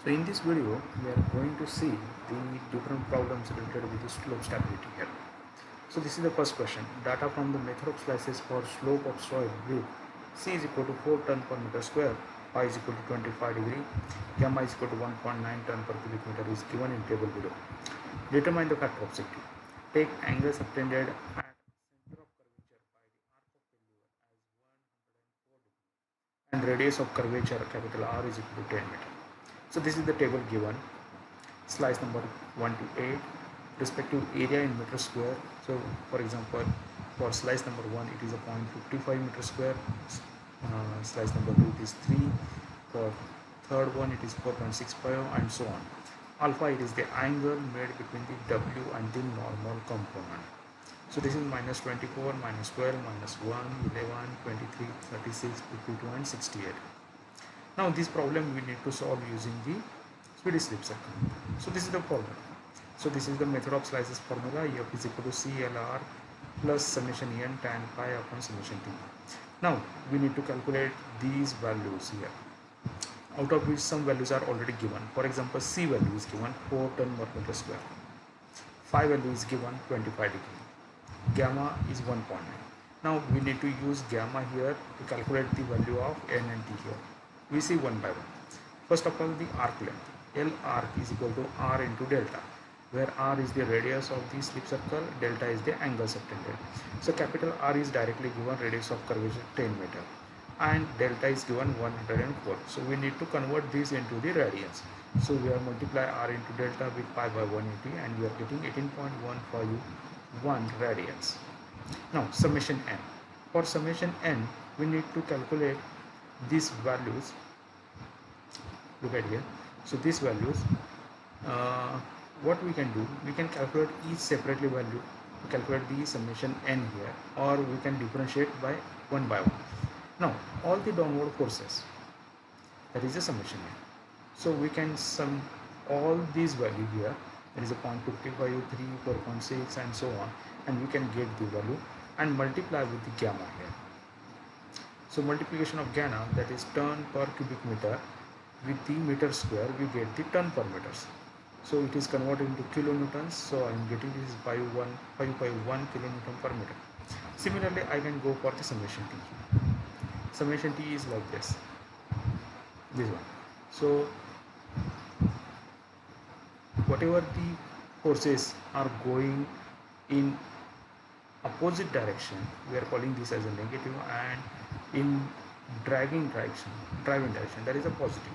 So in this video, we are going to see the different problems related with the slope stability here. So this is the first question. Data from the method of slices for slope of soil with C is equal to 4 ton per meter square, phi is equal to 25 degree, gamma is equal to 1.9 ton per cubic meter is given in table below. Determine the factor of safety. Take angles obtained at center of curvature by the arc of failure as 104 degree and radius of curvature capital R is equal to 10 meter. So this is the table given. Slice number 1 to 8, respective area in meter square. So for example, for slice number 1 it is a 0.55 meter square, slice number 2 it is 3, for third one it is 4.65 and so on. Alpha, it is the angle made between the W and the normal component. So this is minus 24, minus 12, minus 1, 11, 23, 36, 52 and 68. Now this problem we need to solve using the Swedish slip circle. So this is the problem. So this is the method of slices formula. F is equal to CLR plus summation n tan pi upon summation t. Now we need to calculate these values here, out of which some values are already given. For example, C value is given 4 ton per meter square. Phi value is given 25 degree. Gamma is 1.9. Now we need to use gamma here to calculate the value of n and t here. We see one by one. First of all, the arc length. L arc is equal to R into delta, where R is the radius of the slip circle, delta is the angle obtained. So capital R is directly given radius of curvature 10 meter and delta is given 104. So we need to convert this into the radians. So we are multiply R into delta with pi by 180 and we are getting 18.151 radians. Now summation n. For summation n, we need to calculate these values. Look at here. So these values, what we can do, we can calculate each separately value to calculate the summation n here, or we can differentiate by one. Now all the downward forces, that is the summation n. So we can sum all these values here. There is a 0.55, 3, 4.6 and so on, and we can get the value and multiply with the gamma here. So multiplication of gamma, that is ton per cubic meter, with the meter square we get the ton per meters. So it is converted into kilonewtons. So I am getting this 551 kilonewton per meter. Similarly, I can go for the summation t. Summation t is like this one. So whatever the forces are going in opposite direction, we are calling this as a negative, and in driving direction, that is a positive.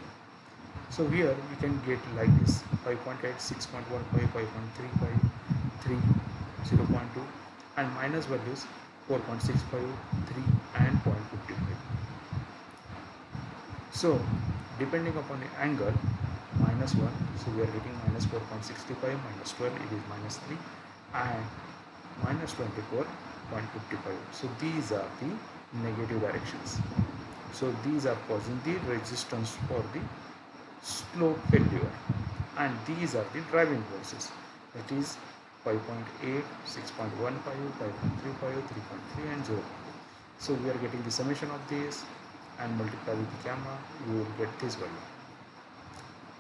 So here we can get like this 5.8, 6.15, 5.35, 3, 0.2 and minus values 4.65, 3 and 0.55. So depending upon the angle, minus 1, so we are getting minus 4.65, minus 12 it is minus 3 and minus 24.55. So these are the negative directions. So these are causing the resistance for the slope failure, and these are the driving forces, that is 5.8, 6.15, 5.35, 3.3 and 0. So we are getting the summation of this and multiply with the gamma, we will get this value.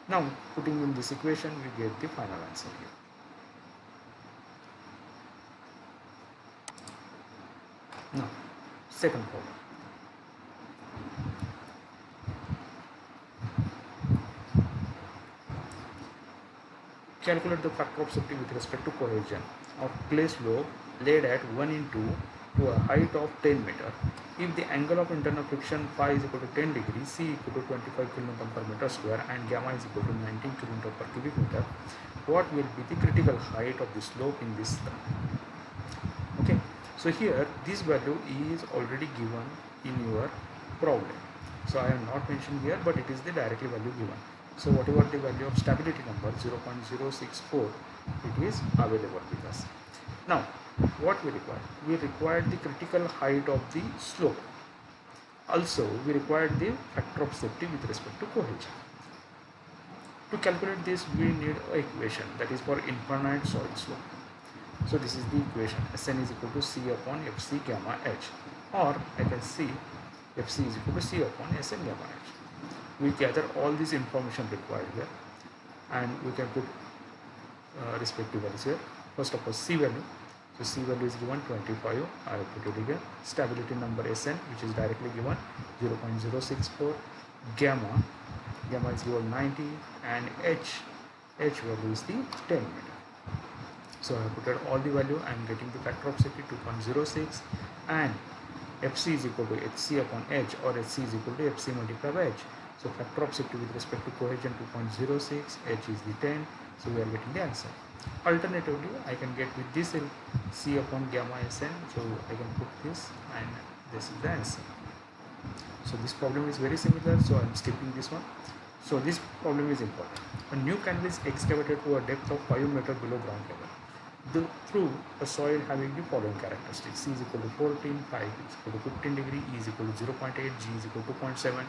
Now putting in this equation, we get the final answer here. Now second problem. Calculate the factor of safety with respect to cohesion of clay slope laid at 1 in 2 to a height of 10 meter. If the angle of internal friction phi is equal to 10 degrees, C equal to 25 kN per meter square and gamma is equal to 19 kN per cubic meter, what will be the critical height of the slope in this term? Okay, so here this value is already given in your problem. So I have not mentioned here, but it is the directly value given. So whatever the value of stability number 0.064, it is available with us. Now what we require? We required the critical height of the slope. Also we required the factor of safety with respect to cohesion. To calculate this, we need an equation, that is for infinite soil slope. So this is the equation, Sn is equal to C upon Fc gamma h, or I can see Fc is equal to C upon Sn gamma h. we gather all this information required here, and we can put respective values here. First of all, C value. So C value is given 25. I have put it here. Stability number Sn, which is directly given 0.064. Gamma is given 90, and H value is the 10 meter. So I have put all the value. I am getting the factor of safety 2.06, and Fc is equal to Hc upon H, or Hc is equal to Fc multiplied by H. So factor of safety with respect to cohesion 2.06, H is the 10. So we are getting the answer. Alternatively, I can get with this C upon gamma Sn. So I can put this, and this is the answer. So this problem is very similar, so I am skipping this one. So this problem is important. A new canal is excavated to a depth of 5 meters below ground level through a soil having the following characteristics: C is equal to 14, phi is equal to 15 degree, E is equal to 0.8, G is equal to 2.7.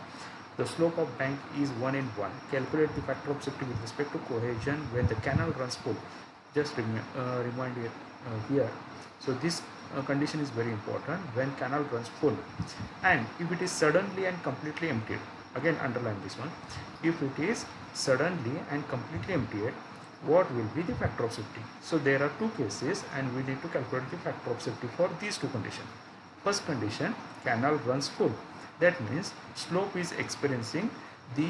The slope of bank is 1 in 1. Calculate the factor of safety with respect to cohesion when the canal runs full. Just remind it here. So this condition is very important when canal runs full, and if it is suddenly and completely emptied. Again, underline this one. If it is suddenly and completely emptied, what will be the factor of safety? So there are two cases, and we need to calculate the factor of safety for these two conditions. First condition, canal runs full. That means slope is experiencing the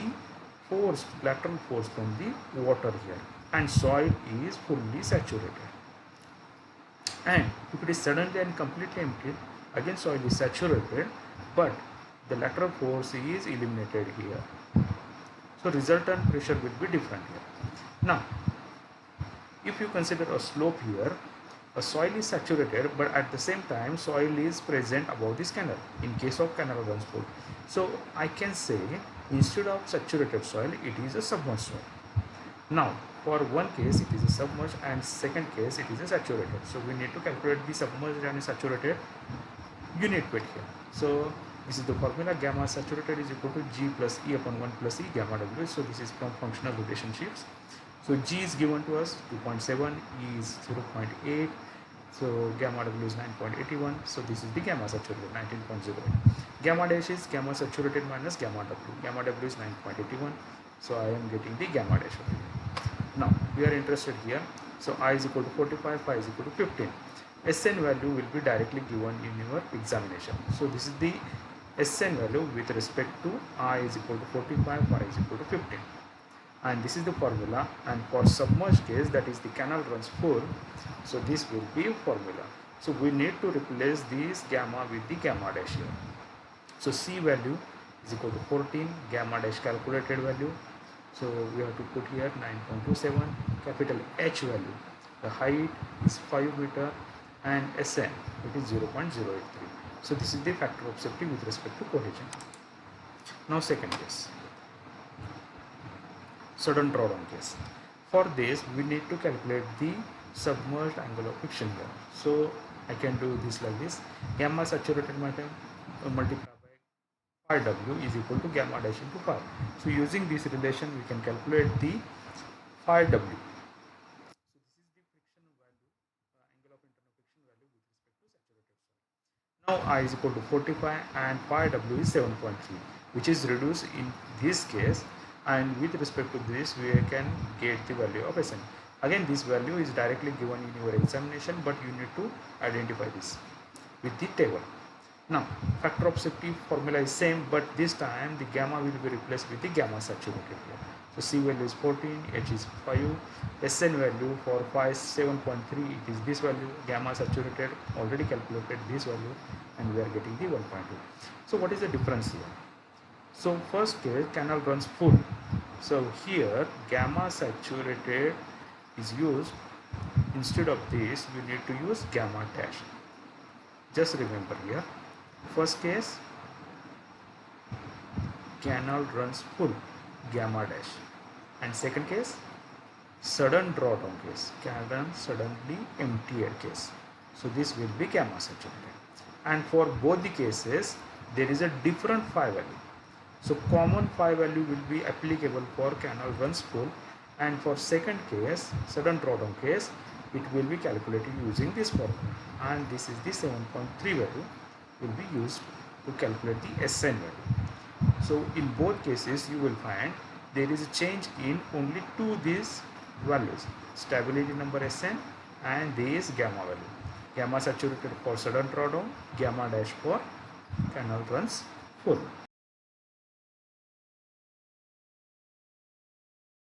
force, lateral force from the water here, and soil is fully saturated. And if it is suddenly and completely emptied, again soil is saturated, but the lateral force is eliminated here. So resultant pressure will be different here. Now, if you consider a slope here, a soil is saturated, but at the same time soil is present above this canal in case of canal runs full. So I can say instead of saturated soil, it is a submerged soil. Now for one case it is a submerged, and second case it is a saturated. So we need to calculate the submerged and saturated unit weight here. So this is the formula: gamma saturated is equal to G plus E upon 1 plus E gamma W. So this is from functional relationships. So G is given to us 2.7, E is 0.8, so gamma W is 9.81. So this is the gamma saturated, 19.08. Gamma dash is gamma saturated minus gamma W. Gamma W is 9.81. So I am getting the gamma dash of it. Now we are interested here. So I is equal to 45, phi is equal to 15. Sn value will be directly given in your examination. So this is the Sn value with respect to I is equal to 45, phi is equal to 15. And this is the formula, and for submerged case, that is the canal runs full, so this will be formula. So we need to replace this gamma with the gamma dash here. So C value is equal to 14, gamma dash calculated value, so we have to put here 9.27. Capital H value, the height is 5 meter, and Sn it is 0.083. so this is the factor of safety with respect to cohesion. Now second case, sudden drawdown case. For this we need to calculate the submerged angle of friction here. So I can do this like this: gamma saturated multiplied by phi W is equal to gamma dash into phi. So using this relation we can calculate the phi W. So this is the friction value, angle of internal friction value with respect to saturated soil. Now I is equal to 45 and phi W is 7.3, which is reduced in this case, and with respect to this we can get the value of Sn. Again this value is directly given in your examination, but you need to identify this with the table. Now factor of safety formula is same, but this time the gamma will be replaced with the gamma saturated here. So C value is 14, H is 5, Sn value for phi is 7.3, it is this value, gamma saturated already calculated this value, and we are getting the 1.2. So what is the difference here? So first case, canal runs full. So here gamma saturated is used. Instead of this we need to use gamma dash. Just remember here, first case canal runs full, gamma dash, and second case sudden drawdown case, canal suddenly emptied case. So this will be gamma saturated, and for both the cases there is a different phi value. So common phi value will be applicable for canal runs full, and for second case, sudden drawdown case, it will be calculated using this formula, and this is the 7.3 value will be used to calculate the Sn value. So in both cases you will find there is a change in only two these values, stability number Sn and this gamma value. Gamma saturated for sudden drawdown, gamma dash for canal runs full.